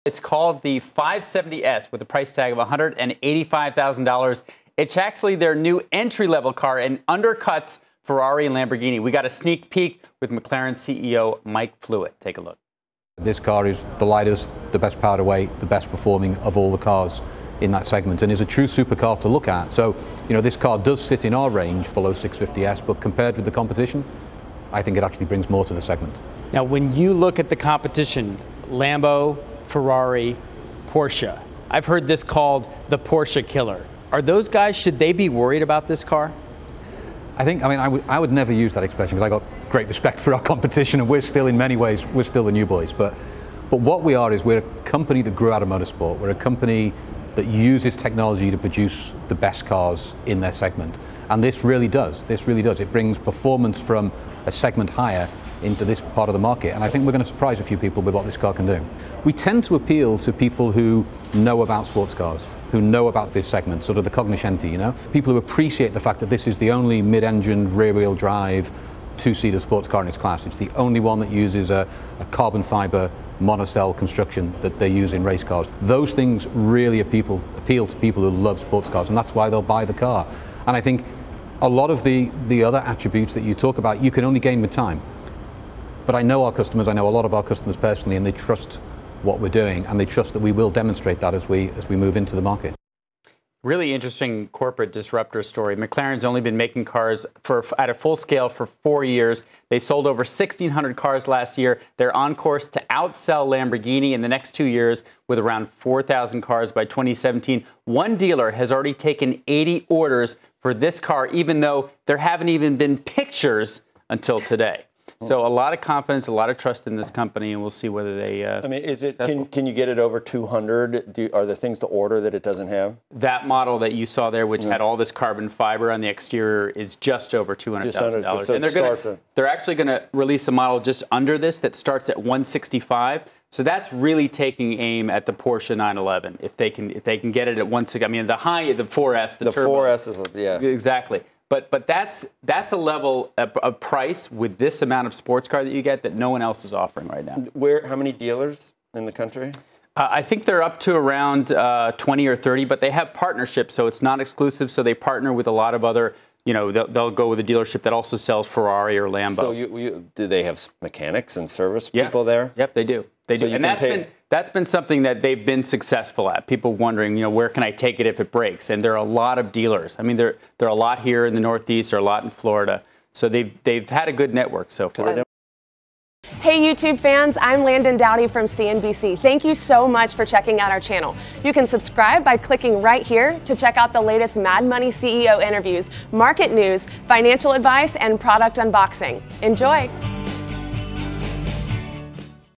It's called the 570S with a price tag of $185,000. It's actually their new entry-level car and undercuts Ferrari and Lamborghini. We got a sneak peek with McLaren's CEO Mike Flewitt. Take a look. This car is the lightest, the best powered weight, the best performing of all the cars in that segment, and is a true supercar to look at. So, this car does sit in our range below 650S, but compared with the competition, I think it actually brings more to the segment. Now, when you look at the competition, Lambo, Ferrari, Porsche, I've heard this called the Porsche killer. Are those guys, should they be worried about this car? I would never use that expression because I got great respect for our competition, and we're still, in many ways, we're still the new boys. But what we are is we're a company that grew out of motorsport. We're a company that uses technology to produce the best cars in their segment. And this really does. It brings performance from a segment higher into this part of the market. And I think we're going to surprise a few people with what this car can do. We tend to appeal to people who know about sports cars, who know about this segment, sort of the cognoscenti, People who appreciate the fact that this is the only mid-engine, rear-wheel drive, two-seater sports car in its class. It's the only one that uses a carbon fiber monocell construction that they use in race cars. Those things really appeal to people who love sports cars, and that's why they'll buy the car. And I think a lot of the other attributes that you talk about, you can only gain with time. But I know our customers, I know a lot of our customers personally, and they trust what we're doing, and they trust that we will demonstrate that as we move into the market. Really interesting corporate disruptor story. McLaren's only been making cars at a full scale for 4 years. They sold over 1,600 cars last year. They're on course to outsell Lamborghini in the next 2 years with around 4,000 cars by 2017. One dealer has already taken 80 orders for this car, even though there haven't even been pictures until today. So a lot of confidence, a lot of trust in this company, and we'll see whether they. Can you get it over 200? Are there things to order that it doesn't have? That model that you saw there, which had all this carbon fiber on the exterior, is just over $200,000. So and they're actually going to release a model just under this that starts at $165,000. So that's really taking aim at the Porsche 911. If they can get it at $160,000. I mean, the 4S, the turbo. 4S is Exactly. But that's a level of price with this amount of sports car that you get that no one else is offering right now. How many dealers in the country? I think they're up to around 20 or 30, but they have partnerships, so it's not exclusive. So they partner with a lot of other, they'll go with a dealership that also sells Ferrari or Lambo. So do they have mechanics and service people there? Yep, they do. They do. And that's been something that they've been successful at. People wondering, where can I take it if it breaks? And there are a lot of dealers. I mean, there are a lot here in the Northeast, there are a lot in Florida. So they've had a good network so far. Hey YouTube fans, I'm Landon Dowdy from CNBC. Thank you so much for checking out our channel. You can subscribe by clicking right here to check out the latest Mad Money CEO interviews, market news, financial advice, and product unboxing. Enjoy!